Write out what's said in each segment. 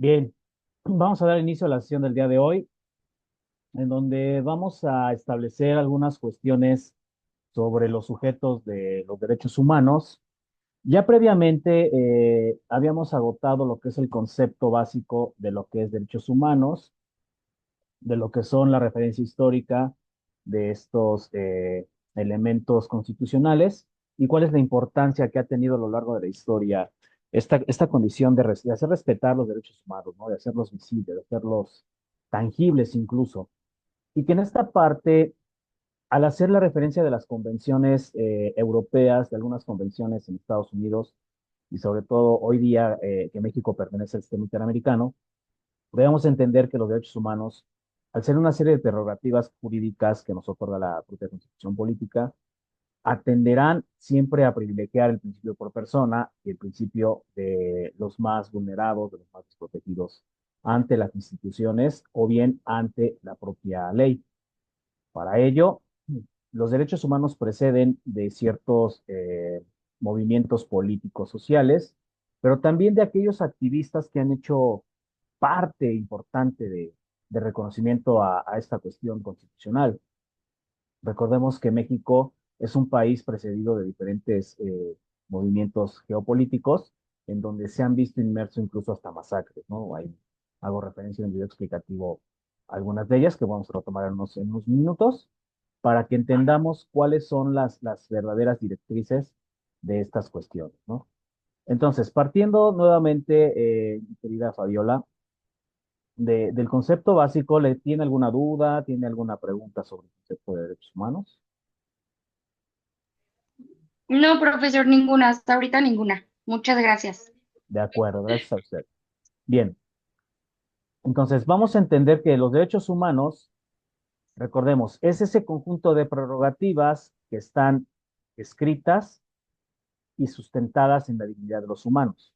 Bien, vamos a dar inicio a la sesión del día de hoy, en donde vamos a establecer algunas cuestiones sobre los sujetos de los derechos humanos. Ya previamente habíamos agotado lo que es el concepto básico de lo que es derechos humanos, de lo que son la referencia histórica de estos elementos constitucionales y cuál es la importancia que ha tenido a lo largo de la historia esta condición de hacer respetar los derechos humanos, ¿no? De hacerlos visibles, de hacerlos tangibles incluso. Y que en esta parte, al hacer la referencia de las convenciones europeas, de algunas convenciones en Estados Unidos, y sobre todo hoy día que México pertenece al sistema interamericano, debemos entender que los derechos humanos, al ser una serie de prerrogativas jurídicas que nos otorga la propia Constitución Política, atenderán siempre a privilegiar el principio por persona y el principio de los más vulnerados, de los más desprotegidos ante las instituciones o bien ante la propia ley. Para ello, los derechos humanos preceden de ciertos movimientos políticos sociales, pero también de aquellos activistas que han hecho parte importante de reconocimiento a esta cuestión constitucional. Recordemos que México es un país precedido de diferentes movimientos geopolíticos en donde se han visto inmersos incluso hasta masacres, ¿no? Ahí hago referencia en el video explicativo a algunas de ellas que vamos a retomar en unos minutos para que entendamos cuáles son las verdaderas directrices de estas cuestiones, ¿no? Entonces, partiendo nuevamente, mi querida Fabiola, del concepto básico, ¿le tiene alguna duda? ¿Tiene alguna pregunta sobre el concepto de derechos humanos? No, profesor, ninguna, hasta ahorita ninguna. Muchas gracias. De acuerdo, gracias a usted. Bien, entonces vamos a entender que los derechos humanos, recordemos, es ese conjunto de prerrogativas que están escritas y sustentadas en la dignidad de los humanos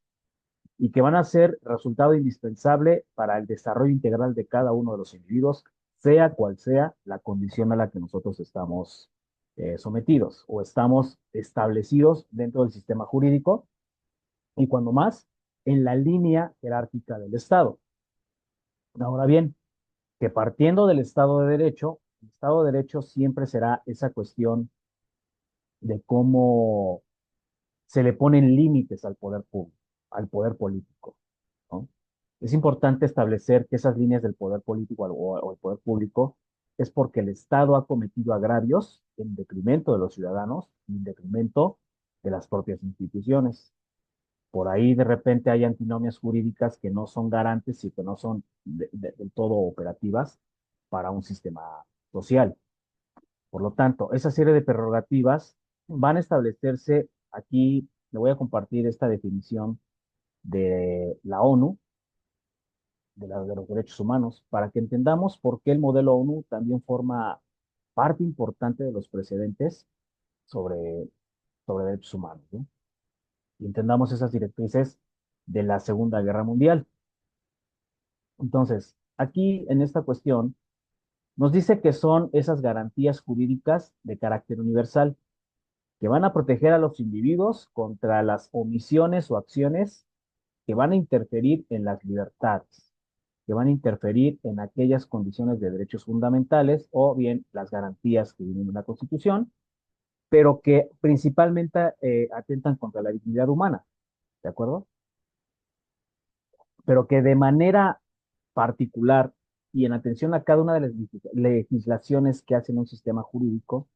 y que van a ser resultado indispensable para el desarrollo integral de cada uno de los individuos, sea cual sea la condición a la que nosotros estamos sometidos o estamos establecidos dentro del sistema jurídico y cuando más en la línea jerárquica del Estado. Ahora bien, que partiendo del Estado de Derecho, el Estado de Derecho siempre será esa cuestión de cómo se le ponen límites al poder público, al poder político, ¿no? Es importante establecer que esas líneas del poder político o el poder público es porque el Estado ha cometido agravios en detrimento de los ciudadanos y en detrimento de las propias instituciones. Por ahí de repente hay antinomias jurídicas que no son garantes y que no son del todo operativas para un sistema social. Por lo tanto, esa serie de prerrogativas van a establecerse aquí. Le voy a compartir esta definición de la ONU, de los derechos humanos, para que entendamos por qué el modelo ONU también forma parte importante de los precedentes sobre, sobre derechos humanos, ¿no? Y entendamos esas directrices de la Segunda Guerra Mundial. Entonces, aquí en esta cuestión nos dice que son esas garantías jurídicas de carácter universal que van a proteger a los individuos contra las omisiones o acciones que van a interferir en las libertades, que van a interferir en aquellas condiciones de derechos fundamentales o bien las garantías que vienen en la Constitución, pero que principalmente atentan contra la dignidad humana, ¿de acuerdo? Pero que de manera particular y en atención a cada una de las legislaciones que hacen un sistema jurídico,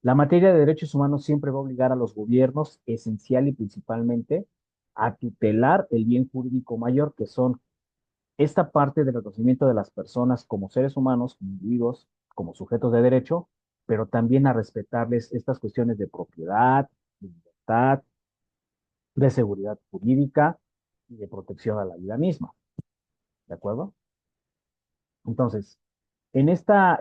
la materia de derechos humanos siempre va a obligar a los gobiernos, esencial y principalmente, a tutelar el bien jurídico mayor, que son esta parte del reconocimiento de las personas como seres humanos, como individuos, como sujetos de derecho, pero también a respetarles estas cuestiones de propiedad, de libertad, de seguridad jurídica y de protección a la vida misma. ¿De acuerdo? Entonces, en esta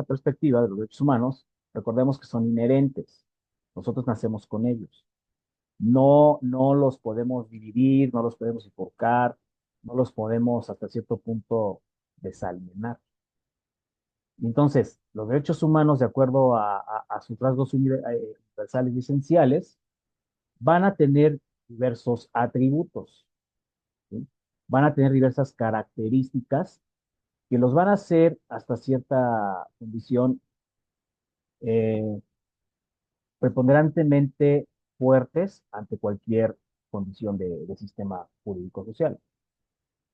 perspectiva de los derechos humanos, recordemos que son inherentes. Nosotros nacemos con ellos. No los podemos dividir, no los podemos enfocar, no los podemos hasta cierto punto desalienar. Entonces, los derechos humanos, de acuerdo a sus rasgos universales y esenciales, van a tener diversos atributos, ¿sí? van a tener diversas características que los van a hacer hasta cierta condición eh, preponderantemente fuertes ante cualquier condición de sistema jurídico social.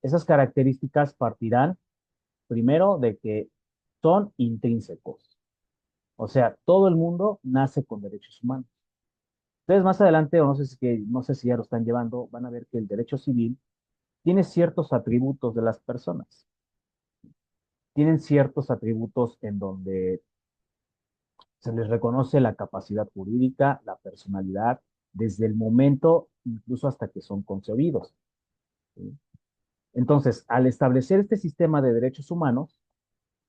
Esas características partirán primero de que son intrínsecos, o sea, todo el mundo nace con derechos humanos. Ustedes más adelante, o no sé si ya lo están llevando, van a ver que el derecho civil tiene ciertos atributos de las personas. Tienen ciertos atributos en donde se les reconoce la capacidad jurídica, la personalidad, desde el momento incluso hasta que son concebidos. ¿Sí? Entonces, al establecer este sistema de derechos humanos,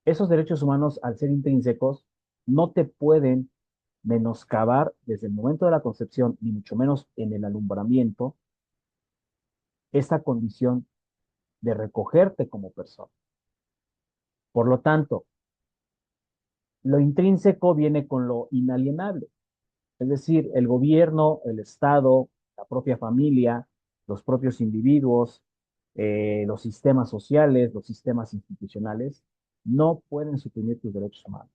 esos derechos humanos, al ser intrínsecos, no te pueden menoscabar desde el momento de la concepción, ni mucho menos en el alumbramiento, esta condición de recogerte como persona. Por lo tanto, lo intrínseco viene con lo inalienable. Es decir, el gobierno, el Estado, la propia familia, los propios individuos, los sistemas sociales, los sistemas institucionales, no pueden suprimir tus derechos humanos.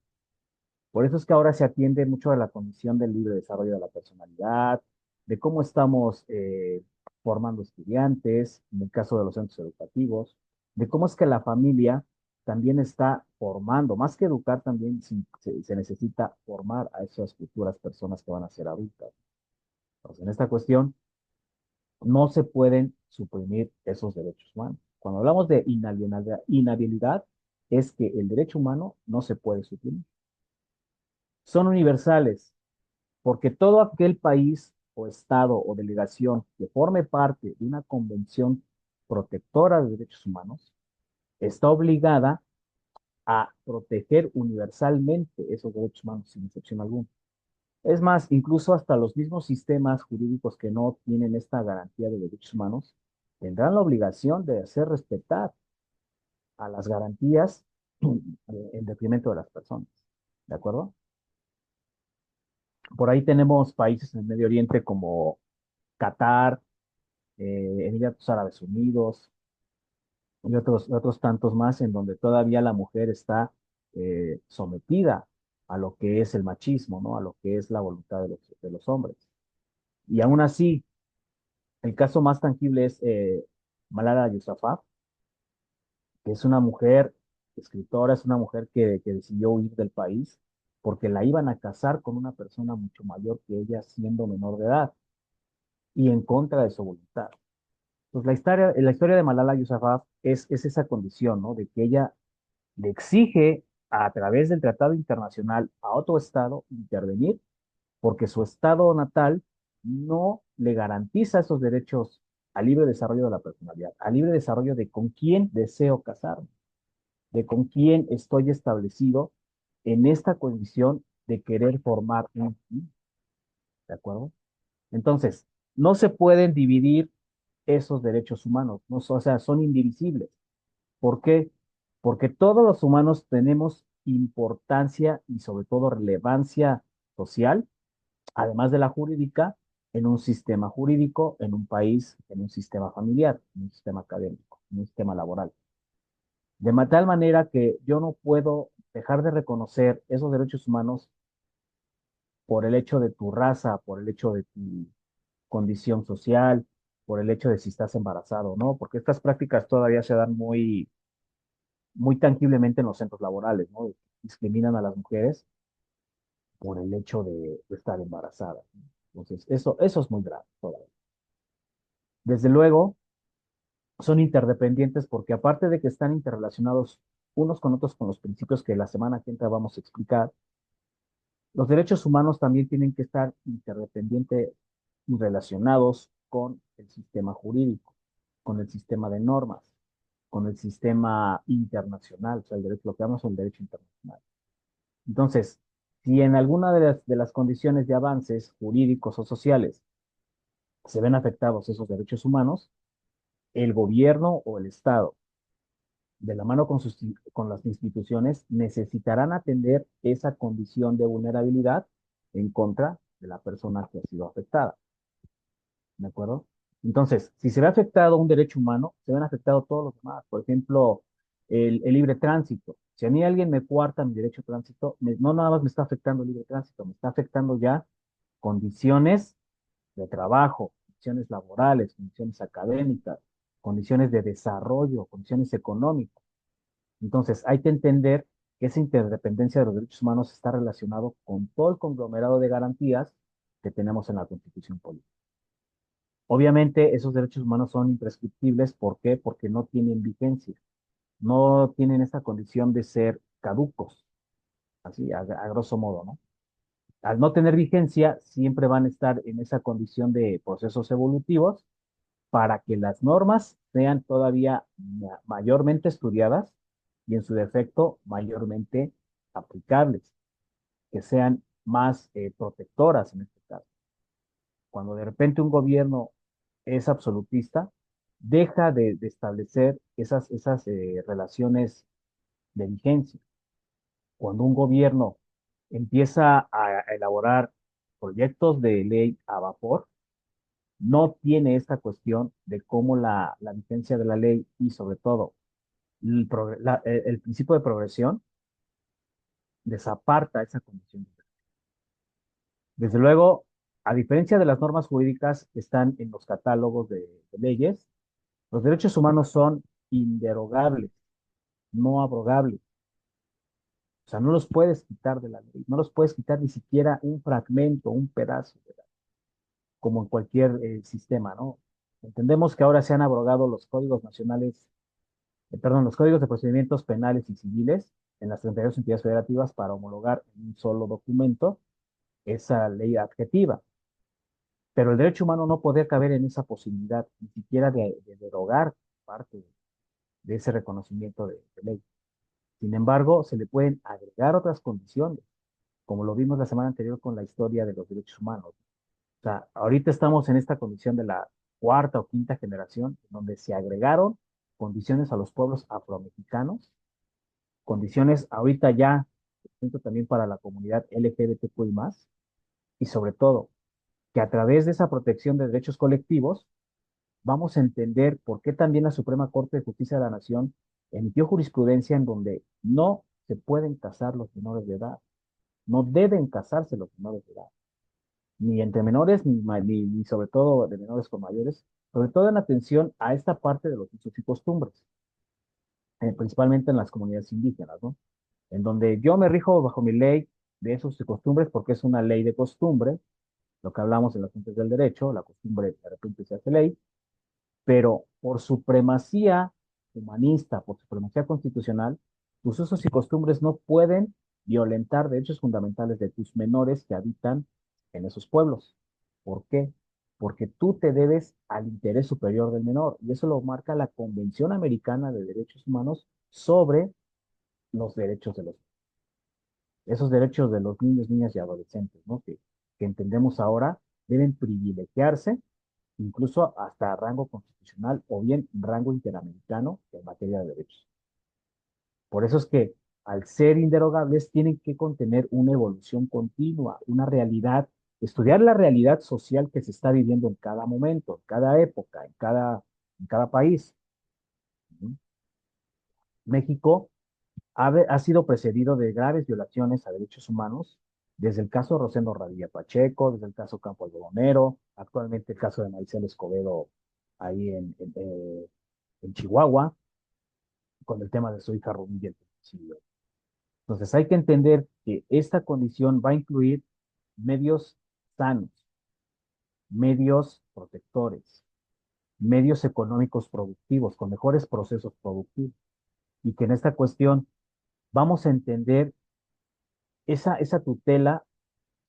Por eso es que ahora se atiende mucho a la condición del libre desarrollo de la personalidad, de cómo estamos formando estudiantes, en el caso de los centros educativos, de cómo es que la familia también está formando, más que educar, también se necesita formar a esas futuras personas que van a ser adultas. Entonces, en esta cuestión, no se pueden suprimir esos derechos humanos. Cuando hablamos de inhabilidad, es que el derecho humano no se puede suprimir. Son universales, porque todo aquel país o estado o delegación que forme parte de una convención protectora de derechos humanos está obligada a proteger universalmente esos derechos humanos sin excepción alguna. Es más, incluso hasta los mismos sistemas jurídicos que no tienen esta garantía de derechos humanos tendrán la obligación de hacer respetar a las garantías en detrimento de las personas. ¿De acuerdo? Por ahí tenemos países en el Medio Oriente como Qatar, Emiratos Árabes Unidos y otros tantos más en donde todavía la mujer está sometida a lo que es el machismo, ¿no? A lo que es la voluntad de los hombres. Y aún así, el caso más tangible es Malala Yousafzai, que es una mujer escritora, es una mujer que decidió huir del país porque la iban a casar con una persona mucho mayor que ella siendo menor de edad y en contra de su voluntad. Pues la historia de Malala Yousafzai es esa condición, ¿no? De que ella le exige a través del tratado internacional a otro estado intervenir porque su estado natal no le garantiza esos derechos al libre desarrollo de la personalidad, al libre desarrollo de con quién deseo casarme, de con quién estoy establecido en esta condición de querer formar un fin, ¿de acuerdo? Entonces, no se pueden dividir esos derechos humanos, no, o sea, son indivisibles. ¿Por qué? Porque todos los humanos tenemos importancia y sobre todo relevancia social, además de la jurídica, en un sistema jurídico, en un país, en un sistema familiar, en un sistema académico, en un sistema laboral. De tal manera que yo no puedo dejar de reconocer esos derechos humanos por el hecho de tu raza, por el hecho de tu condición social, por el hecho de si estás embarazado o no, porque estas prácticas todavía se dan muy tangiblemente en los centros laborales, ¿no? Discriminan a las mujeres por el hecho de estar embarazadas, ¿no? Entonces, eso es muy grave todavía. Desde luego, son interdependientes porque aparte de que están interrelacionados unos con otros con los principios que la semana que entra vamos a explicar, los derechos humanos también tienen que estar interdependientes y relacionados con el sistema jurídico, con el sistema de normas, con el sistema internacional, o sea, el derecho, lo que llamamos el derecho internacional. Entonces, si en alguna de las condiciones de avances jurídicos o sociales se ven afectados esos derechos humanos, el gobierno o el Estado, de la mano con las instituciones, necesitarán atender esa condición de vulnerabilidad en contra de la persona que ha sido afectada. ¿De acuerdo? Entonces, si se ve afectado un derecho humano, se ven afectados todos los demás. Por ejemplo, el libre tránsito. Si a mí alguien me cuarta mi derecho a tránsito, no nada más me está afectando el libre tránsito, me está afectando ya condiciones de trabajo, condiciones laborales, condiciones académicas, condiciones de desarrollo, condiciones económicas. Entonces, hay que entender que esa interdependencia de los derechos humanos está relacionado con todo el conglomerado de garantías que tenemos en la Constitución política. Obviamente, esos derechos humanos son imprescriptibles. ¿Por qué? Porque no tienen vigencia, no tienen esa condición de ser caducos, así a grosso modo, ¿no? Al no tener vigencia, siempre van a estar en esa condición de procesos evolutivos para que las normas sean todavía mayormente estudiadas y en su defecto mayormente aplicables, que sean más protectoras en este caso. Cuando de repente un gobierno es absolutista, deja de establecer esas relaciones de vigencia. Cuando un gobierno empieza a elaborar proyectos de ley a vapor, no tiene esta cuestión de cómo la vigencia de la ley y sobre todo el principio de progresión desaparta esa condición. Desde luego, a diferencia de las normas jurídicas que están en los catálogos de leyes, los derechos humanos son inderogables, no abrogables. O sea, no los puedes quitar de la ley, no los puedes quitar ni siquiera un fragmento, un pedazo, ¿verdad? Como en cualquier sistema, ¿no? Entendemos que ahora se han abrogado los códigos nacionales, perdón, los códigos de procedimientos penales y civiles en las 32 entidades federativas para homologar en un solo documento esa ley adjetiva. Pero el derecho humano no podía caber en esa posibilidad, ni siquiera de derogar parte de ese reconocimiento de ley. Sin embargo, se le pueden agregar otras condiciones, como lo vimos la semana anterior con la historia de los derechos humanos. O sea, ahorita estamos en esta condición de la cuarta o quinta generación, donde se agregaron condiciones a los pueblos afromexicanos, condiciones ahorita ya, también para la comunidad LGBTQI+, y sobre todo, que a través de esa protección de derechos colectivos, vamos a entender por qué también la Suprema Corte de Justicia de la Nación emitió jurisprudencia en donde no se pueden casar los menores de edad, no deben casarse los menores de edad, ni entre menores, ni sobre todo de menores con mayores, sobre todo en atención a esta parte de los usos y costumbres, principalmente en las comunidades indígenas, ¿no? En donde yo me rijo bajo mi ley de usos y costumbres porque es una ley de costumbre, lo que hablamos en las fuentes del derecho, la costumbre de repente se hace ley, pero por supremacía humanista, por supremacía constitucional, tus usos y costumbres no pueden violentar derechos fundamentales de tus menores que habitan en esos pueblos. ¿Por qué? Porque tú te debes al interés superior del menor, y eso lo marca la Convención Americana de Derechos Humanos sobre los derechos de los, esos derechos de los niños, niñas y adolescentes, ¿no? Que entendemos ahora deben privilegiarse incluso hasta rango constitucional o bien rango interamericano en materia de derechos. Por eso es que al ser inderogables tienen que contener una evolución continua, una realidad, estudiar la realidad social que se está viviendo en cada momento, en cada época, en cada país. México ha sido precedido de graves violaciones a derechos humanos, desde el caso Rosendo Radilla Pacheco, desde el caso Campo Algodonero, actualmente el caso de Maricel Escobedo ahí en Chihuahua, con el tema de su hija Rubí y el feminicidio. Entonces hay que entender que esta condición va a incluir medios sanos, medios protectores, medios económicos productivos, con mejores procesos productivos, y que en esta cuestión vamos a entender esa tutela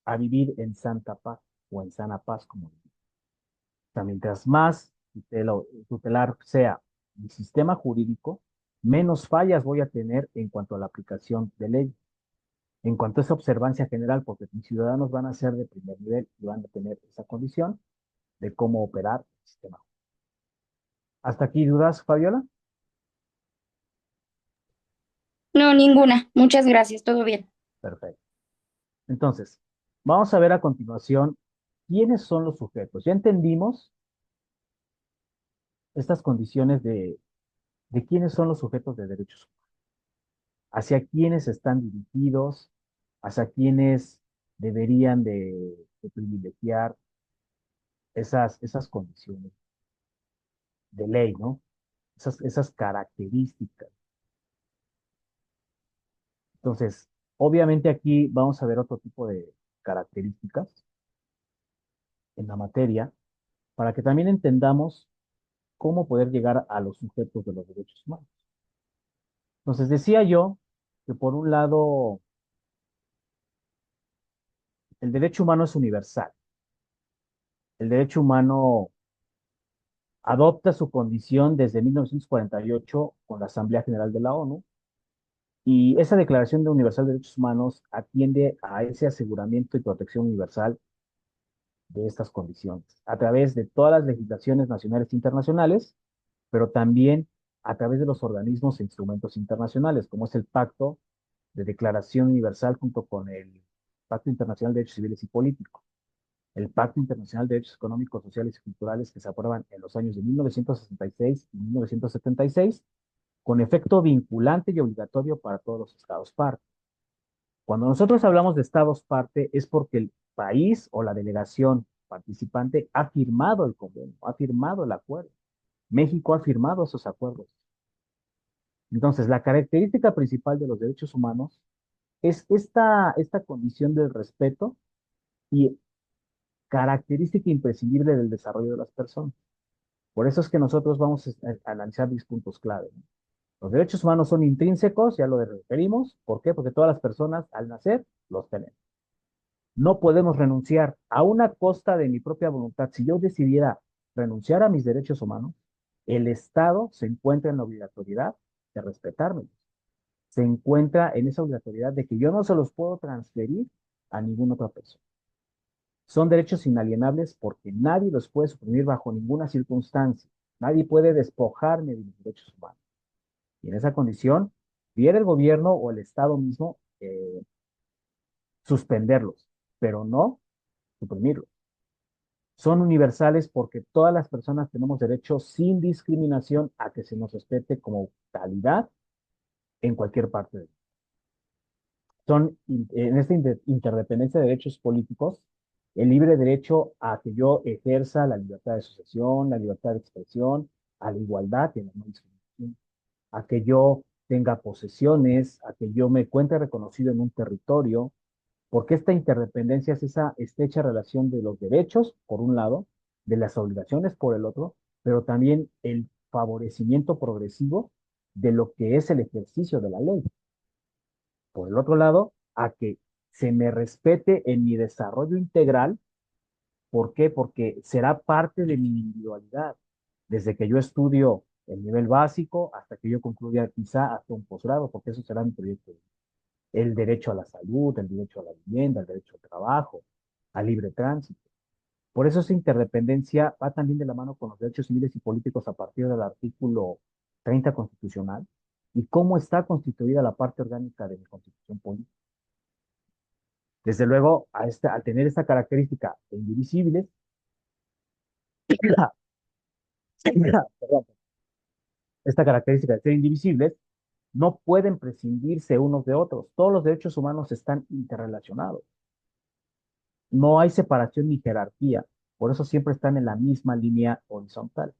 a vivir en santa paz o en sana paz, como digo. O sea, mientras más tutelar sea mi sistema jurídico, menos fallas voy a tener en cuanto a la aplicación de ley, en cuanto a esa observancia general, porque mis ciudadanos van a ser de primer nivel y van a tener esa condición de cómo operar el sistema. ¿Hasta aquí dudas, Fabiola? No, ninguna. Muchas gracias, todo bien. Perfecto. Entonces, vamos a ver a continuación quiénes son los sujetos. Ya entendimos estas condiciones de quiénes son los sujetos de derechos humanos, hacia quiénes están dirigidos, hacia quiénes deberían de privilegiar esas condiciones de ley, ¿no? Esas características. Entonces, obviamente aquí vamos a ver otro tipo de características en la materia para que también entendamos cómo poder llegar a los sujetos de los derechos humanos. Entonces, decía yo que por un lado, el derecho humano es universal. El derecho humano adopta su condición desde 1948 con la Asamblea General de la ONU y esa Declaración de Universal de Derechos Humanos atiende a ese aseguramiento y protección universal de estas condiciones a través de todas las legislaciones nacionales e internacionales, pero también a través de los organismos e instrumentos internacionales, como es el Pacto de Declaración Universal junto con el Pacto Internacional de Derechos Civiles y Políticos, el Pacto Internacional de Derechos Económicos, Sociales y Culturales que se aprueban en los años de 1966 y 1976, con efecto vinculante y obligatorio para todos los estados parte. Cuando nosotros hablamos de estados parte es porque el país o la delegación participante ha firmado el convenio, ha firmado el acuerdo. México ha firmado esos acuerdos. Entonces, la característica principal de los derechos humanos es esta condición del respeto y característica imprescindible del desarrollo de las personas. Por eso es que nosotros vamos a analizar 10 puntos clave, ¿no? Los derechos humanos son intrínsecos, ya lo referimos. ¿Por qué? Porque todas las personas al nacer los tenemos. No podemos renunciar a una costa de mi propia voluntad. Si yo decidiera renunciar a mis derechos humanos, el Estado se encuentra en la obligatoriedad de respetarme. Se encuentra en esa obligatoriedad de que yo no se los puedo transferir a ninguna otra persona. Son derechos inalienables porque nadie los puede suprimir bajo ninguna circunstancia. Nadie puede despojarme de mis derechos humanos. Y en esa condición, viene el gobierno o el Estado mismo suspenderlos, pero no suprimirlos. Son universales porque todas las personas tenemos derecho sin discriminación a que se nos respete como calidad en cualquier parte del mundo. En esta interdependencia de derechos políticos, el libre derecho a que yo ejerza la libertad de asociación, la libertad de expresión, a la igualdad y a la no discriminación, a que yo tenga posesiones, a que yo me encuentre reconocido en un territorio, porque esta interdependencia es esa estrecha relación de los derechos, por un lado, de las obligaciones, por el otro, pero también el favorecimiento progresivo de lo que es el ejercicio de la ley. Por el otro lado, a que se me respete en mi desarrollo integral. ¿Por qué? Porque será parte de mi individualidad. Desde que yo estudio el nivel básico hasta que yo concluya quizá hasta un posgrado, porque eso será mi proyecto. El derecho a la salud, el derecho a la vivienda, el derecho al trabajo, al libre tránsito. Por eso esa interdependencia va también de la mano con los derechos civiles y políticos a partir del artículo 30 constitucional y cómo está constituida la parte orgánica de mi constitución política. Desde luego, al tener esta característica de indivisibles, perdón, esta característica de ser indivisibles, no pueden prescindirse unos de otros. Todos los derechos humanos están interrelacionados. No hay separación ni jerarquía. Por eso siempre están en la misma línea horizontal.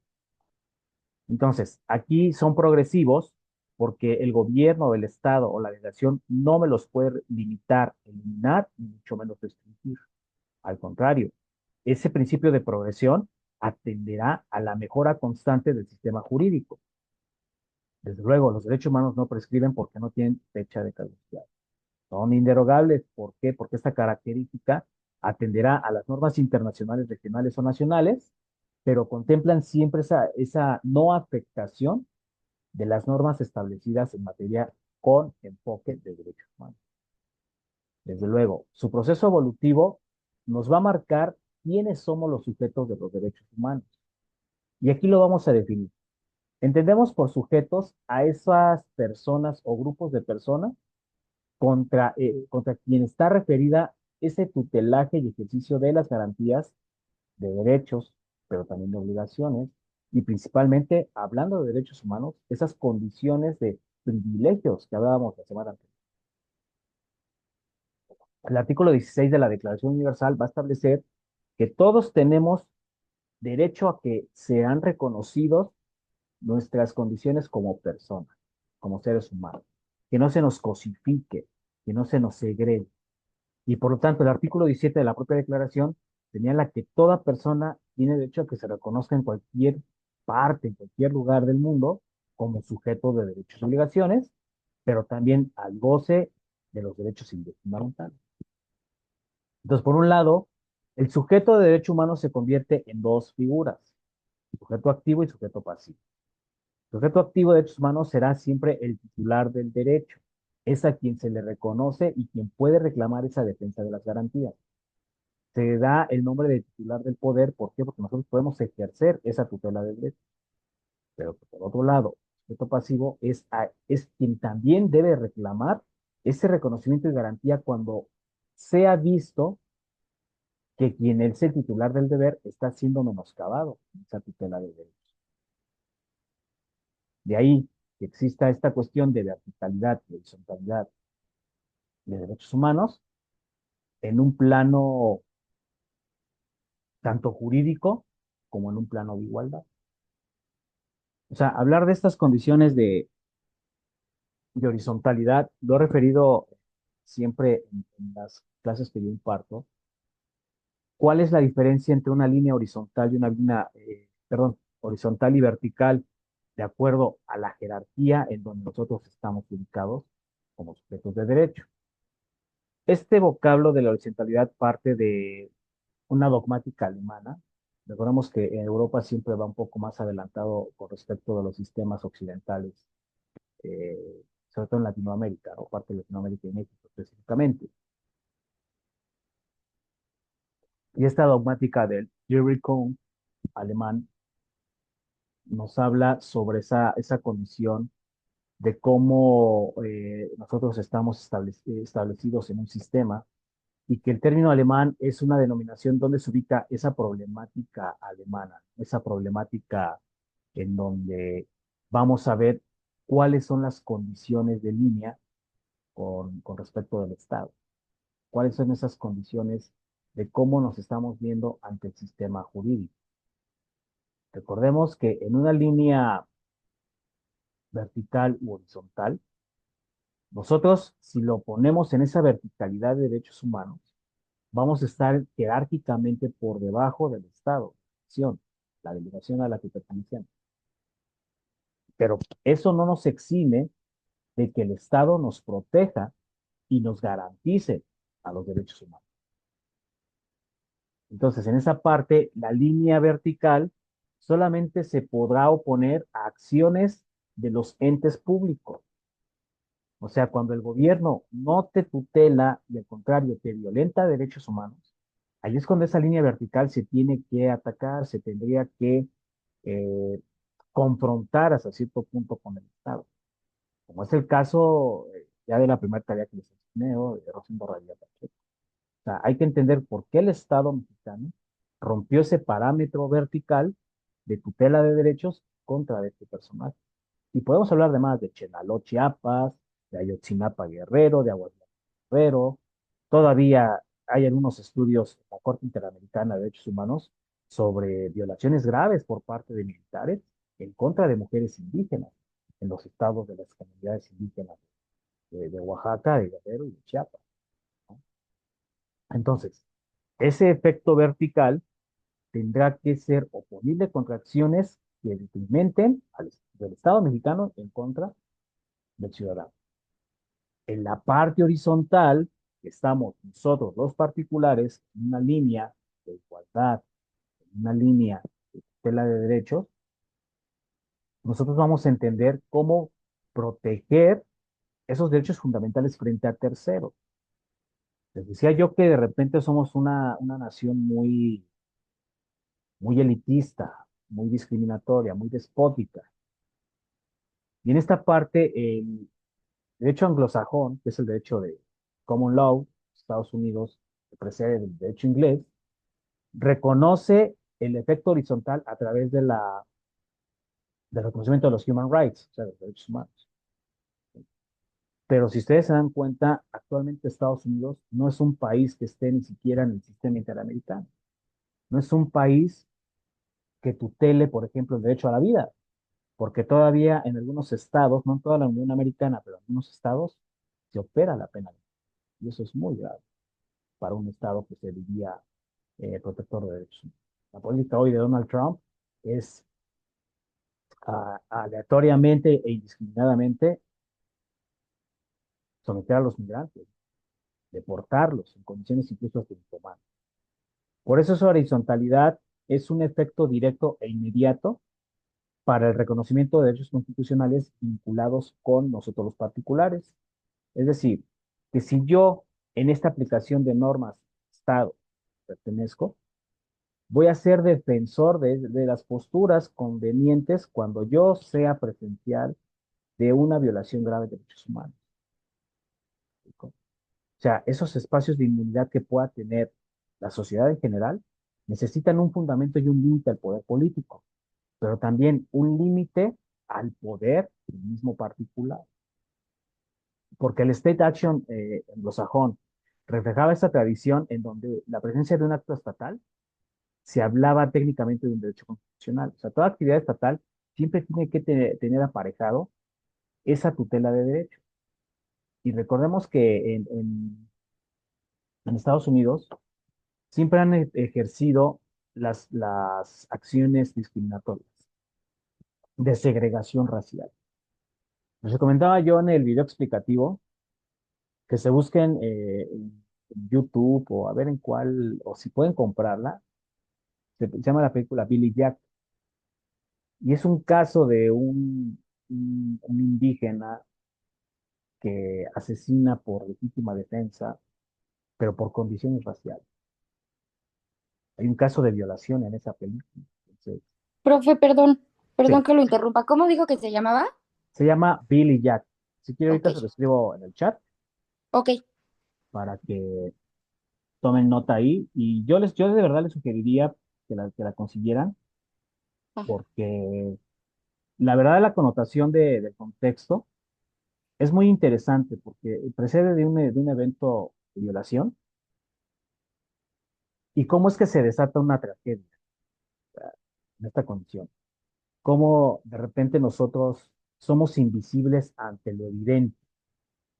Entonces, aquí son progresivos porque el gobierno, el Estado o la delegación no me los puede limitar, eliminar, ni mucho menos restringir. Al contrario, ese principio de progresión atenderá a la mejora constante del sistema jurídico. Desde luego, los derechos humanos no prescriben porque no tienen fecha de caducidad. Son inderogables. ¿Por qué? Porque esta característica atenderá a las normas internacionales, regionales o nacionales, pero contemplan siempre esa no afectación de las normas establecidas en materia con enfoque de derechos humanos. Desde luego, su proceso evolutivo nos va a marcar quiénes somos los sujetos de los derechos humanos. Y aquí lo vamos a definir. Entendemos por sujetos a esas personas o grupos de personas contra quien está referida ese tutelaje y ejercicio de las garantías de derechos, pero también de obligaciones, y principalmente, hablando de derechos humanos, esas condiciones de privilegios que hablábamos la semana anterior. El artículo 16 de la Declaración Universal va a establecer que todos tenemos derecho a que sean reconocidos nuestras condiciones como personas, como seres humanos, que no se nos cosifique, que no se nos segregue. Y por lo tanto, el artículo 17 de la propia declaración señala que toda persona tiene derecho a que se reconozca en cualquier parte, en cualquier lugar del mundo, como sujeto de derechos y obligaciones, pero también al goce de los derechos civiles fundamentales. Entonces, por un lado, el sujeto de derecho humano se convierte en dos figuras, sujeto activo y sujeto pasivo. El sujeto activo de derechos humanos será siempre el titular del derecho. Es a quien se le reconoce y quien puede reclamar esa defensa de las garantías. Se da el nombre de titular del poder, ¿por qué? Porque nosotros podemos ejercer esa tutela del derecho. Pero por otro lado, el sujeto pasivo es quien también debe reclamar ese reconocimiento y garantía cuando sea visto que quien es el titular del deber está siendo menoscabado en esa tutela del derecho. De ahí que exista esta cuestión de verticalidad y horizontalidad de derechos humanos en un plano tanto jurídico como en un plano de igualdad. O sea, hablar de estas condiciones de horizontalidad lo he referido siempre en las clases que yo imparto. ¿Cuál es la diferencia entre una línea horizontal y una línea, perdón, horizontal y vertical de acuerdo a la jerarquía en donde nosotros estamos ubicados como sujetos de derecho? Este vocablo de la horizontalidad parte de una dogmática alemana. Recordemos que en Europa siempre va un poco más adelantado con respecto de los sistemas occidentales, sobre todo en Latinoamérica, o parte de Latinoamérica y México específicamente. Y esta dogmática del Jurichung alemán nos habla sobre esa condición de cómo nosotros estamos establecidos en un sistema y que el término alemán es una denominación donde se ubica esa problemática alemana, esa problemática en donde vamos a ver cuáles son las condiciones de línea con respecto del Estado, cuáles son esas condiciones de cómo nos estamos viendo ante el sistema jurídico. Recordemos que en una línea vertical u horizontal, nosotros, si lo ponemos en esa verticalidad de derechos humanos, vamos a estar jerárquicamente por debajo del Estado, la delegación a la que pertenecemos. Pero eso no nos exime de que el Estado nos proteja y nos garantice a los derechos humanos. Entonces, en esa parte, la línea vertical solamente se podrá oponer a acciones de los entes públicos. O sea, cuando el gobierno no te tutela y al contrario te violenta derechos humanos, ahí es cuando esa línea vertical se tiene que atacar, se tendría que eh, confrontar hasta cierto punto con el Estado. Como es el caso ya de la primera tarea que les enseñé, de Rosendo Radilla Pacheco. O sea, hay que entender por qué el Estado mexicano rompió ese parámetro vertical de tutela de derechos contra este personaje. Y podemos hablar de más, de Chenaló, Chiapas, de Ayotzinapa, Guerrero, de Aguascalientes, Guerrero. Todavía hay algunos estudios en la Corte Interamericana de Derechos Humanos sobre violaciones graves por parte de militares en contra de mujeres indígenas en los estados de las comunidades indígenas de Oaxaca, de Guerrero y de Chiapas, ¿no? Entonces, ese efecto vertical tendrá que ser oponible contra acciones que detrimenten del Estado mexicano en contra del ciudadano. En la parte horizontal, estamos nosotros, los particulares, en una línea de igualdad, en una línea de tutela de derechos, nosotros vamos a entender cómo proteger esos derechos fundamentales frente a terceros. Les decía yo que de repente somos una nación muy elitista, muy discriminatoria, muy despótica. Y en esta parte, el derecho anglosajón, que es el derecho de common law, Estados Unidos, que precede del derecho inglés, reconoce el efecto horizontal a través de la de reconocimiento de los human rights, o sea, de los derechos humanos. Pero si ustedes se dan cuenta, actualmente Estados Unidos no es un país que esté ni siquiera en el sistema interamericano. No es un país que tutele, por ejemplo, el derecho a la vida, porque todavía en algunos estados, no en toda la Unión Americana, pero en algunos estados, se opera la pena de muerte. Y eso es muy grave para un estado que se diría protector de derechos humanos. La política hoy de Donald Trump es aleatoriamente e indiscriminadamente someter a los migrantes, deportarlos en condiciones incluso hasta inhumanas. Por eso esa horizontalidad es un efecto directo e inmediato para el reconocimiento de derechos constitucionales vinculados con nosotros los particulares. Es decir, que si yo en esta aplicación de normas Estado pertenezco, voy a ser defensor de las posturas convenientes cuando yo sea presencial de una violación grave de derechos humanos. ¿No? O sea, esos espacios de inmunidad que pueda tener la sociedad en general necesitan un fundamento y un límite al poder político, pero también un límite al poder del mismo particular. Porque el state action anglosajón reflejaba esta tradición en donde la presencia de un acto estatal se hablaba técnicamente de un derecho constitucional. O sea, toda actividad estatal siempre tiene que tener aparejado esa tutela de derecho. Y recordemos que en Estados Unidos siempre han ejercido las acciones discriminatorias de segregación racial. Les comentaba yo en el video explicativo que se busquen en YouTube o a ver en cuál, o si pueden comprarla, se llama la película Billy Jack, y es un caso de un indígena que asesina por legítima defensa, pero por condiciones raciales. Hay un caso de violación en esa película. Entonces, Profe, perdón, perdón sí, que lo interrumpa. ¿Cómo dijo que se llamaba? se llama Billy Jack. Si quiere Ok, ahorita se lo escribo en el chat ok. para que tomen nota ahí. Y yo de verdad les sugeriría que la consiguieran, Ah, porque la verdad la connotación del contexto es muy interesante, porque precede de un evento de violación y cómo es que se desata una tragedia en esta condición. Cómo de repente nosotros somos invisibles ante lo evidente.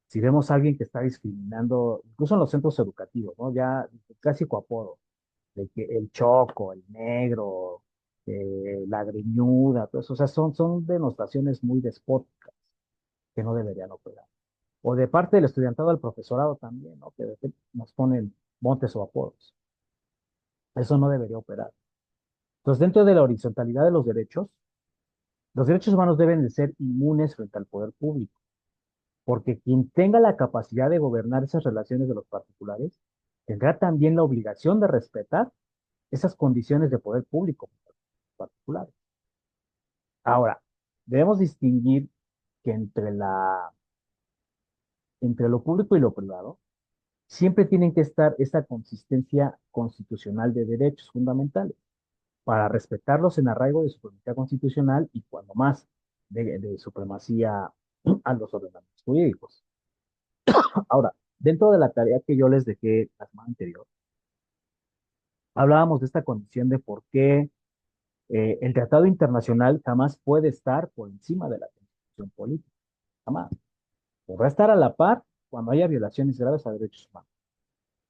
Si vemos a alguien que está discriminando, incluso en los centros educativos, ¿no? Ya casi coapodo, de que el choco, el negro, la greñuda, todo eso, o sea, son denostaciones muy despóticas que no deberían operar. O de parte del estudiantado al profesorado también, ¿no? Que de repente nos ponen montes o apodos. Eso no debería operar. Entonces, dentro de la horizontalidad de los derechos humanos deben de ser inmunes frente al poder público, porque quien tenga la capacidad de gobernar esas relaciones de los particulares tendrá también la obligación de respetar esas condiciones de poder público particulares. Ahora, debemos distinguir que entre lo público y lo privado siempre tienen que estar esa consistencia constitucional de derechos fundamentales para respetarlos en arraigo de supremacía constitucional y cuando más de supremacía a los ordenamientos jurídicos. Ahora, dentro de la tarea que yo les dejé la semana anterior, hablábamos de esta condición de por qué el tratado internacional jamás puede estar por encima de la constitución política. Jamás. Podrá estar a la par cuando haya violaciones graves a derechos humanos.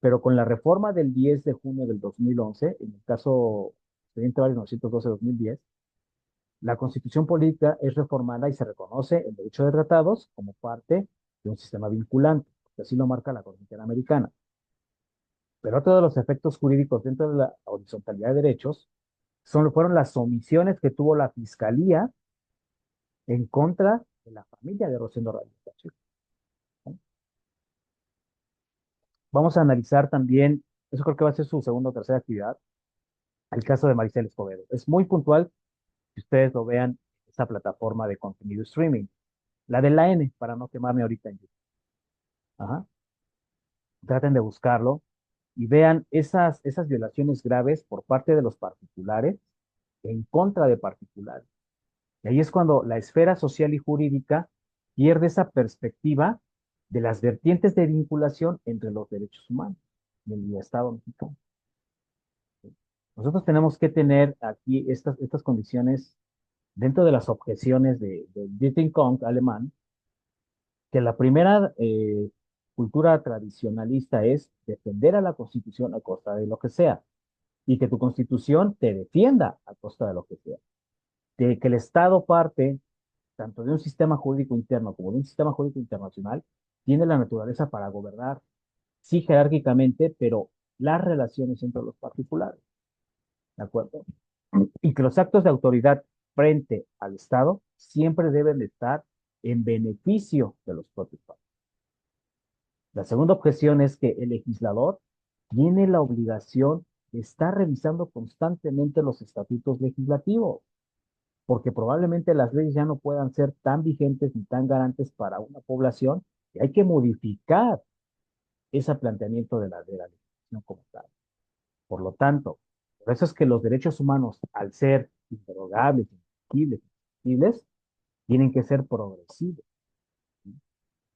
Pero con la reforma del 10 de junio del 2011, en el caso expediente varios 912-2010, la constitución política es reformada y se reconoce el derecho de tratados como parte de un sistema vinculante, que así lo marca la Constitución Americana. Pero otro de los efectos jurídicos dentro de la horizontalidad de derechos fueron las omisiones que tuvo la Fiscalía en contra de la familia de Rosendo Rodríguez Pacheco. Vamos a analizar también, eso creo que va a ser su segunda o tercera actividad, el caso de Maricel Escobedo. Es muy puntual que ustedes lo vean en esta plataforma de contenido streaming, la de la N, para no quemarme ahorita en YouTube. Ajá. Traten de buscarlo y vean esas violaciones graves por parte de los particulares en contra de particulares. Y ahí es cuando la esfera social y jurídica pierde esa perspectiva de las vertientes de vinculación entre los derechos humanos y el Estado mexicano. Nosotros tenemos que tener aquí estas condiciones dentro de las objeciones de Dietrich Kong alemán, que la primera cultura tradicionalista es defender a la Constitución a costa de lo que sea, y que tu Constitución te defienda a costa de lo que sea. De que el Estado parte tanto de un sistema jurídico interno como de un sistema jurídico internacional, tiene la naturaleza para gobernar, sí jerárquicamente, pero las relaciones entre los particulares, ¿de acuerdo? Y que los actos de autoridad frente al Estado siempre deben de estar en beneficio de los propios partes. La segunda objeción es que el legislador tiene la obligación de estar revisando constantemente los estatutos legislativos, porque probablemente las leyes ya no puedan ser tan vigentes ni tan garantes para una población, y hay que modificar ese planteamiento de la legislación como tal. Por lo tanto, por eso es que los derechos humanos, al ser interrogables, indiscutibles, tienen que ser progresivos.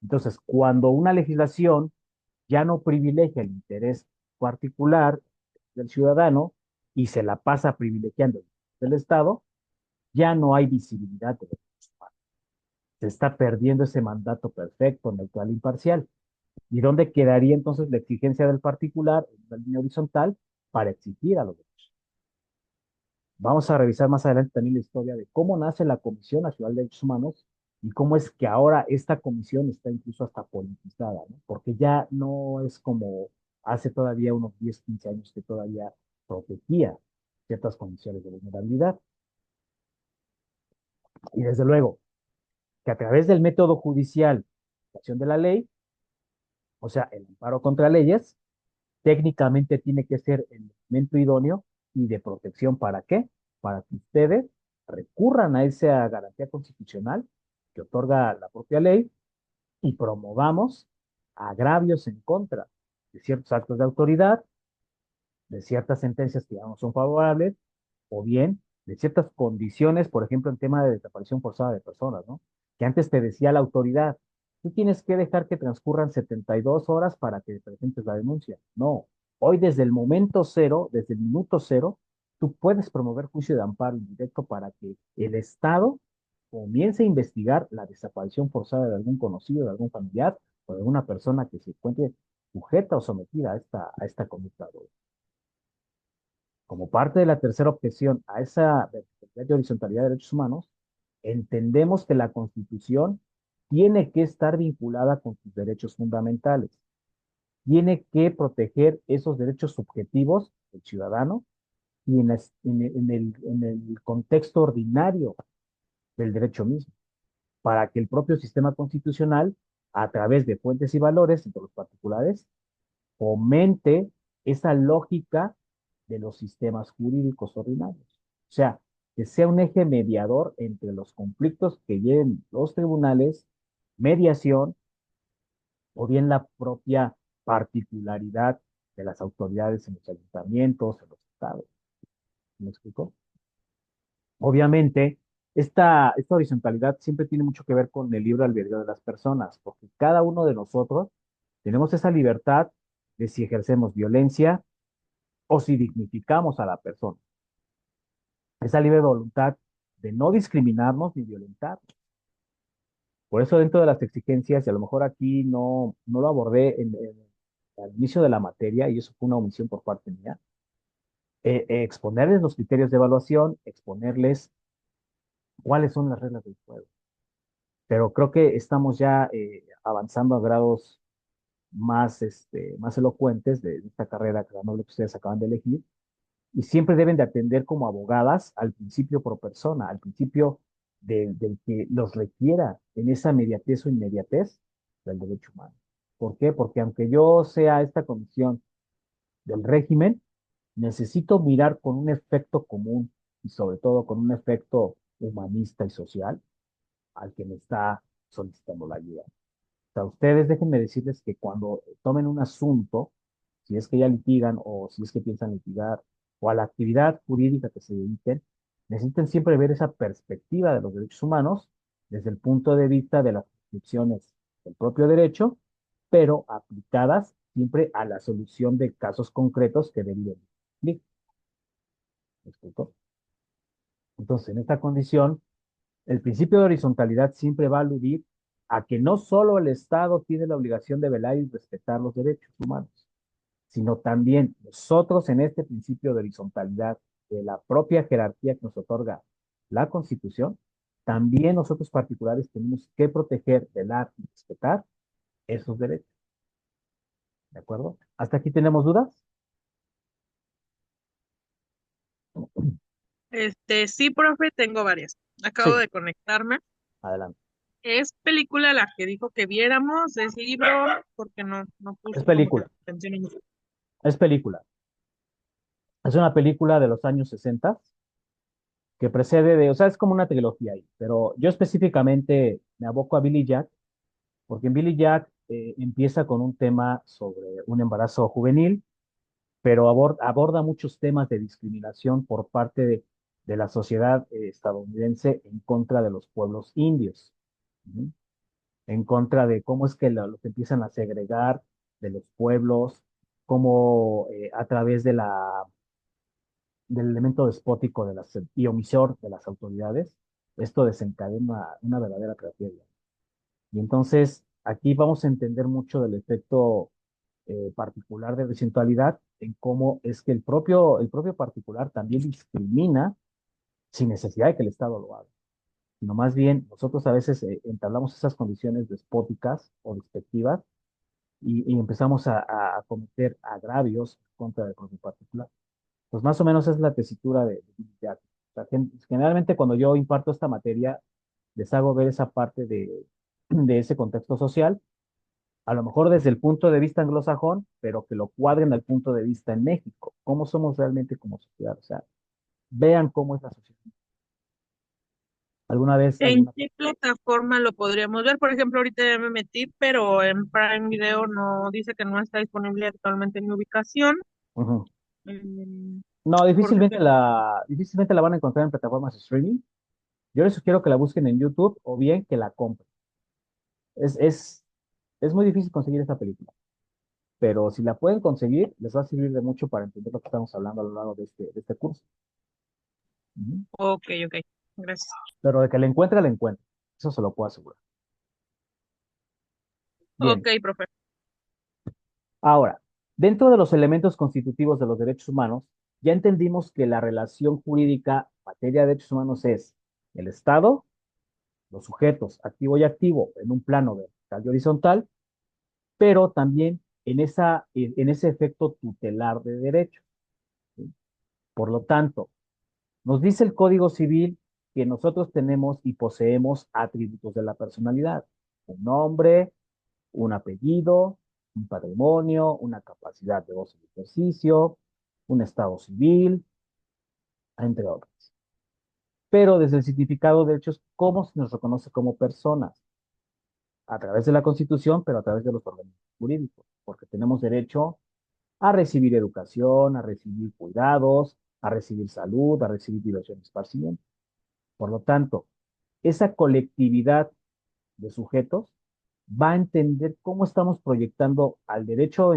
Entonces, cuando una legislación ya no privilegia el interés particular del ciudadano y se la pasa privilegiando el del Estado, ya no hay visibilidad de los derechos humanos. Se está perdiendo ese mandato perfecto, neutral e imparcial. ¿Y dónde quedaría entonces la exigencia del particular en una línea horizontal para exigir a los derechos? Vamos a revisar más adelante también la historia de cómo nace la Comisión Nacional de Derechos Humanos y cómo es que ahora esta comisión está incluso hasta politizada, ¿no? Porque ya no es como hace todavía unos 10, 15 años que todavía protegía ciertas condiciones de vulnerabilidad. Y desde luego, que a través del método judicial, la acción de la ley, o sea, el amparo contra leyes, técnicamente tiene que ser el instrumento idóneo y de protección. ¿Para qué? Para que ustedes recurran a esa garantía constitucional que otorga la propia ley y promovamos agravios en contra de ciertos actos de autoridad, de ciertas sentencias que ya no son favorables, o bien de ciertas condiciones, por ejemplo, en tema de desaparición forzada de personas, ¿no? Que antes te decía la autoridad, tú tienes que dejar que transcurran 72 horas para que presentes la denuncia. No, hoy desde el momento cero, desde el minuto cero, tú puedes promover juicio de amparo indirecto para que el Estado comience a investigar la desaparición forzada de algún conocido, de algún familiar o de una persona que se encuentre sujeta o sometida a esta conducta. Como parte de la tercera objeción a esa verticalidad de horizontalidad de derechos humanos, entendemos que la Constitución tiene que estar vinculada con sus derechos fundamentales, tiene que proteger esos derechos subjetivos del ciudadano y en el contexto ordinario del derecho mismo, para que el propio sistema constitucional, a través de fuentes y valores entre los particulares, fomente esa lógica de los sistemas jurídicos ordinarios. O sea, que sea un eje mediador entre los conflictos que lleven los tribunales, mediación o bien la propia particularidad de las autoridades en los ayuntamientos, en los estados. ¿Me explico? Obviamente, esta horizontalidad siempre tiene mucho que ver con el libre albedrío de las personas, porque cada uno de nosotros tenemos esa libertad de si ejercemos violencia o si dignificamos a la persona. Esa libre voluntad de no discriminarnos ni violentar. Por eso dentro de las exigencias, y a lo mejor aquí no lo abordé al inicio de la materia, y eso fue una omisión por parte mía, exponerles los criterios de evaluación, exponerles cuáles son las reglas del juego. Pero creo que estamos ya avanzando a grados más elocuentes de esta carrera que noble que ustedes acaban de elegir, y siempre deben de atender como abogadas al principio pro persona, al principio del que los requiera en esa inmediatez o inmediatez del derecho humano. ¿Por qué? Porque aunque yo sea esta comisión del régimen, necesito mirar con un efecto común y sobre todo con un efecto humanista y social al que me está solicitando la ayuda. O sea, ustedes déjenme decirles que cuando tomen un asunto, si es que ya litigan o si es que piensan litigar, o a la actividad jurídica que se dediquen, necesitan siempre ver esa perspectiva de los derechos humanos desde el punto de vista de las prescripciones del propio derecho, pero aplicadas siempre a la solución de casos concretos que deriven. ¿Me explico? Entonces, en esta condición, el principio de horizontalidad siempre va a aludir a que no solo el Estado tiene la obligación de velar y respetar los derechos humanos, sino también nosotros en este principio de horizontalidad de la propia jerarquía que nos otorga la Constitución, también nosotros particulares tenemos que proteger, velar y respetar esos derechos. ¿De acuerdo? ¿Hasta aquí tenemos dudas? Sí, profe, tengo varias. Acabo Sí, de conectarme. adelante. ¿Es película la que dijo que viéramos? ¿Es libro? Porque no Es puse como que película, atención en eso. es película. Es una película de los años 60 que precede de, o sea, es como una trilogía ahí, pero yo específicamente me aboco a Billy Jack, porque en Billy Jack empieza con un tema sobre un embarazo juvenil, pero aborda muchos temas de discriminación por parte de la sociedad estadounidense en contra de los pueblos indios, ¿sí? En contra de cómo es que los empiezan a segregar de los pueblos, cómo a través del elemento despótico y omisor de las autoridades, esto desencadena una verdadera tragedia. Y entonces aquí vamos a entender mucho del efecto particular de residualidad en cómo es que el propio particular también discrimina sin necesidad de que el Estado lo haga, sino más bien nosotros a veces entablamos esas condiciones despóticas o despectivas y empezamos a cometer agravios contra el propio particular. Pues más o menos es la tesitura de Billy Jack. O sea, generalmente cuando yo imparto esta materia, les hago ver esa parte de ese contexto social, a lo mejor desde el punto de vista anglosajón, pero que lo cuadren al punto de vista en México. ¿Cómo somos realmente como sociedad? O sea, vean cómo es la sociedad. ¿Alguna vez, ¿En alguna? qué plataforma lo podríamos ver? Por ejemplo, ahorita ya me metí, pero en Prime Video no dice que no está disponible actualmente en mi ubicación. Ujú. Mm, No, ¿Por qué? difícilmente la van a encontrar en plataformas de streaming. Yo les sugiero que la busquen en YouTube o bien que la compren. Es, es, es muy difícil conseguir esta película, pero si la pueden conseguir, les va a servir de mucho para entender lo que estamos hablando a lo largo de este curso. Ujú. Ok, ok. Gracias. Pero de que la encuentre, la encuentre. Eso se lo puedo asegurar. Bien, Ok, profe. ahora, dentro de los elementos constitutivos de los derechos humanos, ya entendimos que la relación jurídica en materia de derechos humanos es el Estado, los sujetos activo y activo en un plano vertical y horizontal, pero también en ese efecto tutelar de derechos, ¿sí? Por lo tanto, nos dice el Código Civil que nosotros tenemos y poseemos atributos de la personalidad: un nombre, un apellido, un patrimonio, una capacidad de goce y ejercicio, un estado civil, entre otros. Pero desde el significado de derechos, ¿cómo se nos reconoce como personas? A través de la Constitución, pero a través de los organismos jurídicos, porque tenemos derecho a recibir educación, a recibir cuidados, a recibir salud, a recibir diversión y esparcimiento. Por lo tanto, esa colectividad de sujetos va a entender cómo estamos proyectando al derecho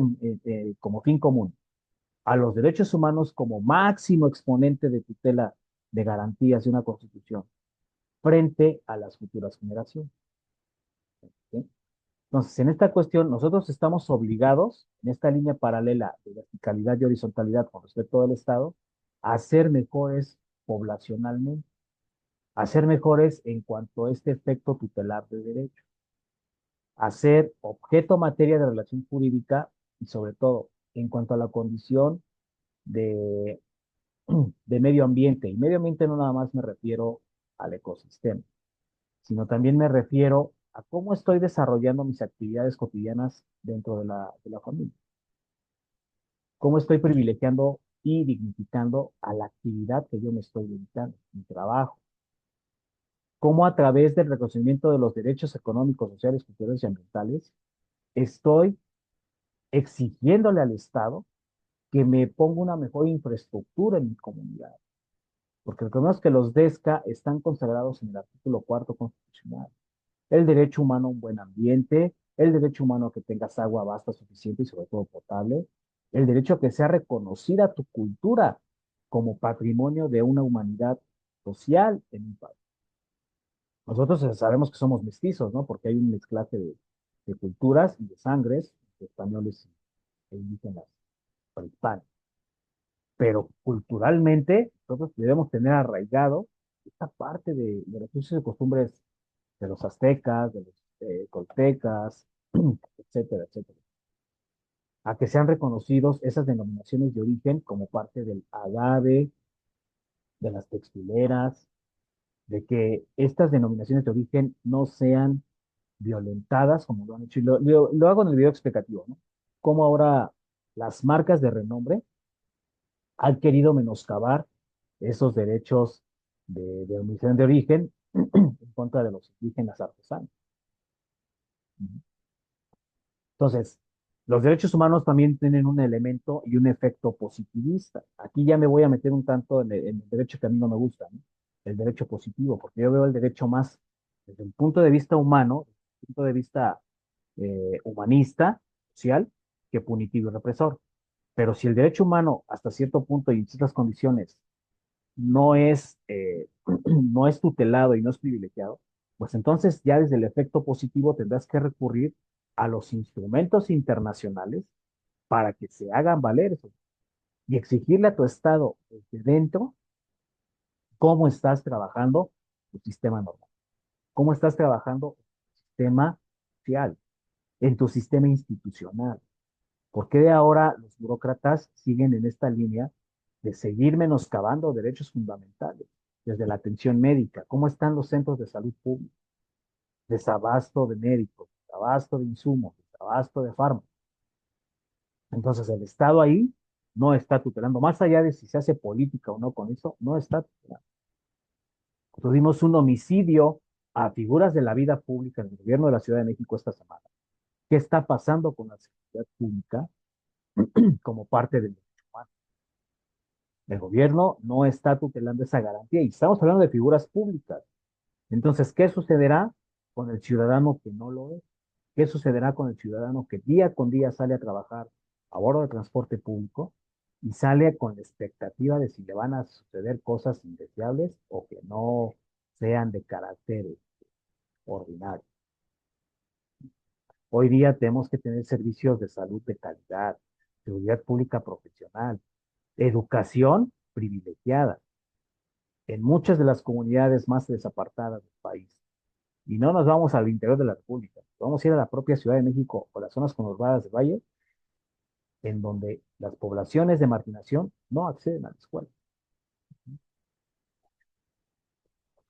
como fin común, a los derechos humanos como máximo exponente de tutela de garantías de una constitución frente a las futuras generaciones, ¿sí? Entonces, en esta cuestión, nosotros estamos obligados, en esta línea paralela de verticalidad y horizontalidad con respecto al Estado, a ser mejores poblacionalmente, a ser mejores en cuanto a este efecto tutelar de derecho, a ser objeto materia de relación jurídica y sobre todo en cuanto a la condición de, de medio ambiente. Y medio ambiente no nada más me refiero al ecosistema, sino también me refiero a cómo estoy desarrollando mis actividades cotidianas dentro de la familia, cómo estoy privilegiando y dignificando a la actividad que yo me estoy dedicando, mi trabajo, cómo a través del reconocimiento de los derechos económicos, sociales, culturales y ambientales estoy exigiéndole al Estado que me ponga una mejor infraestructura en mi comunidad, porque recordemos que los DESCA están consagrados en el artículo cuarto constitucional. El derecho humano a un buen ambiente, el derecho humano a que tengas agua basta, suficiente y sobre todo potable, el derecho a que sea reconocida tu cultura como patrimonio de una humanidad social en un país. Nosotros sabemos que somos mestizos, ¿no? Porque hay un mezclaje de culturas y de sangres, de españoles e indígenas prehispánicos. Pero culturalmente, nosotros debemos tener arraigado esta parte de los usos y costumbres de los aztecas, de los toltecas, etcétera, etcétera, a que sean reconocidos esas denominaciones de origen como parte del agave, de las textileras, de que estas denominaciones de origen no sean violentadas como lo han hecho. Y lo hago en el video explicativo, ¿no? Como ahora las marcas de renombre han querido menoscabar esos derechos de denominación de origen en contra de los indígenas artesanos. Entonces, los derechos humanos también tienen un elemento y un efecto positivista. Aquí ya me voy a meter un tanto en el derecho que a mí no me gusta, ¿no? El derecho positivo, porque yo veo el derecho más desde un punto de vista humano, desde un punto de vista humanista, social, que punitivo y represor. Pero si el derecho humano, hasta cierto punto y en ciertas condiciones, no es, no es tutelado y no es privilegiado, pues entonces ya desde el efecto positivo tendrás que recurrir a los instrumentos internacionales para que se hagan valer eso y exigirle a tu Estado desde dentro cómo estás trabajando tu sistema normal, cómo estás trabajando tu sistema social, en tu sistema institucional. ¿Por qué de ahora los burócratas siguen en esta línea de seguir menoscabando derechos fundamentales? Desde la atención médica, ¿cómo están los centros de salud pública? Desabasto de médicos, desabasto de insumos, desabasto de fármacos. Entonces el Estado ahí no está tutelando, más allá de si se hace política o no con eso, no está tutelando. Tuvimos un homicidio a figuras de la vida pública en el gobierno de la Ciudad de México esta semana. ¿Qué está pasando con la seguridad pública como parte del derecho humano? El gobierno no está tutelando esa garantía y estamos hablando de figuras públicas. Entonces, ¿qué sucederá con el ciudadano que no lo es? ¿Qué sucederá con el ciudadano que día con día sale a trabajar a bordo de transporte público y sale con la expectativa de si le van a suceder cosas indeseables o que no sean de carácter ordinario? Hoy día tenemos que tener servicios de salud de calidad, seguridad pública profesional, educación privilegiada en muchas de las comunidades más desapartadas del país. Y no nos vamos al interior de la República, vamos a ir a la propia Ciudad de México o las zonas conurbadas del Valle, en donde las poblaciones de marginación no acceden a la escuela.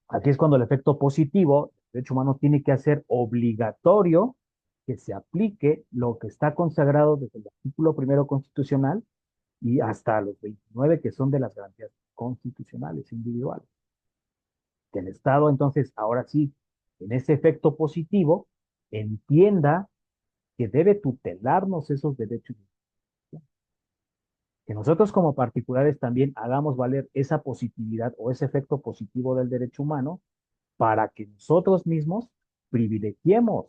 Aquí es cuando el efecto positivo del derecho humano tiene que hacer obligatorio que se aplique lo que está consagrado desde el artículo primero constitucional y hasta los 29 que son de las garantías constitucionales individuales. Que el Estado entonces, ahora sí, en ese efecto positivo, entienda que debe tutelarnos esos derechos, que nosotros como particulares también hagamos valer esa positividad o ese efecto positivo del derecho humano para que nosotros mismos privilegiemos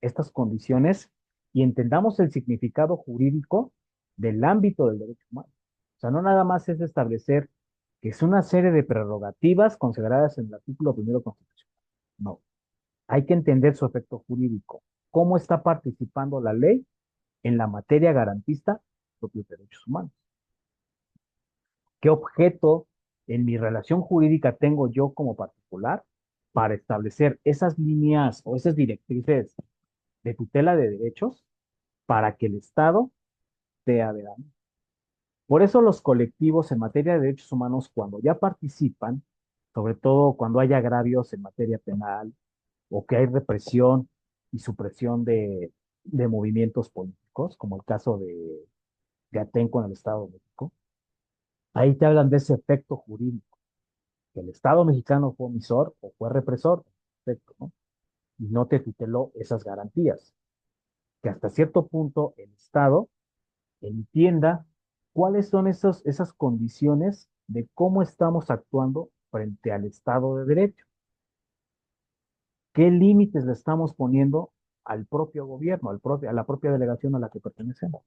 estas condiciones y entendamos el significado jurídico del ámbito del derecho humano. O sea, no nada más es establecer que es una serie de prerrogativas consagradas en el artículo primero constitucional. No, hay que entender su efecto jurídico, cómo está participando la ley en la materia garantista de los propios derechos humanos. ¿Qué objeto en mi relación jurídica tengo yo como particular para establecer esas líneas o esas directrices de tutela de derechos para que el Estado sea verano? Por eso los colectivos en materia de derechos humanos, cuando ya participan, sobre todo cuando hay agravios en materia penal o que hay represión y supresión de movimientos políticos, como el caso de Atenco en el Estado de México, ahí te hablan de ese efecto jurídico, que el Estado mexicano fue omisor o fue represor, perfecto, ¿no? Y no te tuteló esas garantías. Que hasta cierto punto el Estado entienda cuáles son esas condiciones de cómo estamos actuando frente al Estado de Derecho. ¿Qué límites le estamos poniendo al propio gobierno, a la propia delegación a la que pertenecemos?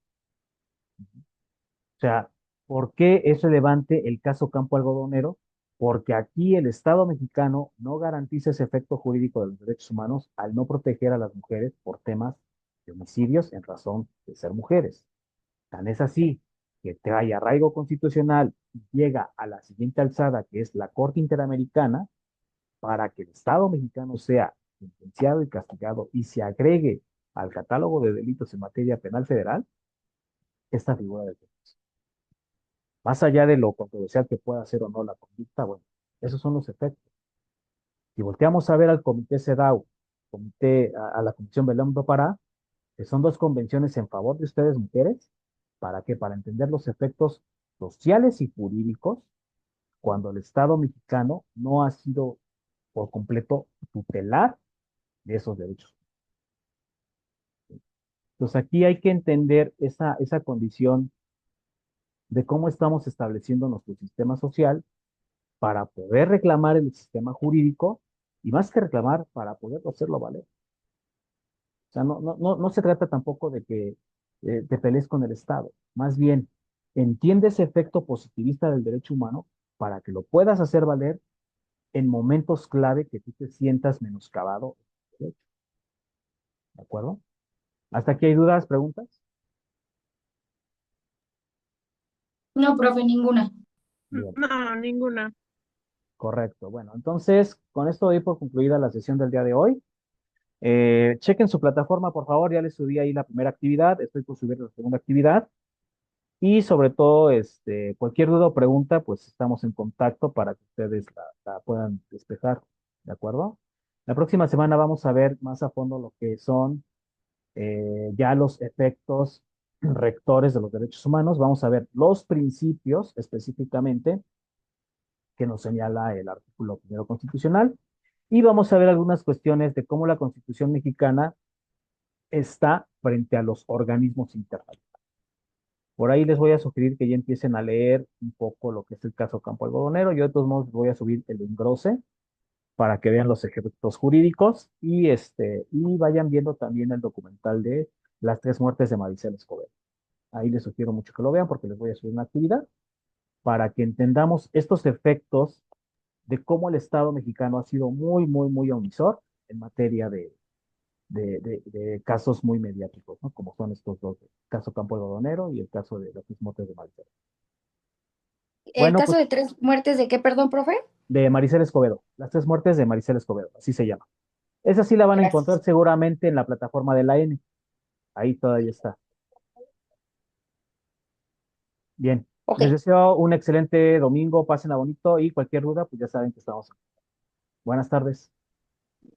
O sea, ¿por qué es relevante el caso Campo Algodonero? Porque aquí el Estado mexicano no garantiza ese efecto jurídico de los derechos humanos al no proteger a las mujeres por temas de homicidios en razón de ser mujeres. Tan es así que trae arraigo constitucional y llega a la siguiente alzada, que es la Corte Interamericana, para que el Estado mexicano sea sentenciado y castigado y se agregue al catálogo de delitos en materia penal federal esta figura de delito. Más allá de lo controversial que pueda ser o no la conducta, bueno, esos son los efectos. Si volteamos a ver al Comité CEDAW, a la Comisión Belém do Pará, que son dos convenciones en favor de ustedes, mujeres, ¿para qué? Para entender los efectos sociales y jurídicos cuando el Estado mexicano no ha sido por completo tutelar de esos derechos. Entonces aquí hay que entender esa condición de cómo estamos estableciendo nuestro sistema social para poder reclamar el sistema jurídico y más que reclamar, para poder hacerlo valer. O sea, no se trata tampoco de que te pelees con el Estado. Más bien, entiende ese efecto positivista del derecho humano para que lo puedas hacer valer en momentos clave que tú te sientas menoscabado. ¿De acuerdo? ¿Hasta aquí hay dudas, preguntas? No, profe, ninguna. Bien, No, ninguna. correcto. Bueno, entonces, con esto doy por concluida la sesión del día de hoy. Chequen su plataforma, por favor. Ya les subí ahí la primera actividad. Estoy por subir la segunda actividad. Y sobre todo, cualquier duda o pregunta, pues estamos en contacto para que ustedes la puedan despejar, ¿de acuerdo? La próxima semana vamos a ver más a fondo lo que son ya los efectos rectores de los derechos humanos. Vamos a ver los principios específicamente que nos señala el artículo primero constitucional. Y vamos a ver algunas cuestiones de cómo la Constitución mexicana está frente a los organismos internacionales. Por ahí les voy a sugerir que ya empiecen a leer un poco lo que es el caso Campo Algodonero. Yo de todos modos voy a subir el engrose para que vean los efectos jurídicos y vayan viendo también el documental de las tres muertes de Maricel Escobedo. Ahí les sugiero mucho que lo vean porque les voy a subir una actividad para que entendamos estos efectos de cómo el Estado mexicano ha sido muy, muy, muy omisor en materia de casos muy mediáticos, ¿no? Como son estos dos, el caso Campo Algodonero y el caso de las tres muertes de Maricel. ¿El Bueno, caso pues de 3 muertes de qué, perdón, profe? de Maricel Escobedo, las tres muertes de Maricel Escobedo, así se llama. Esa sí la van a encontrar Gracias. seguramente en la plataforma de la N. Ahí todavía está. Bien. Ok. Les deseo un excelente domingo, pásenla bonito y cualquier duda, pues ya saben que estamos. Buenas tardes.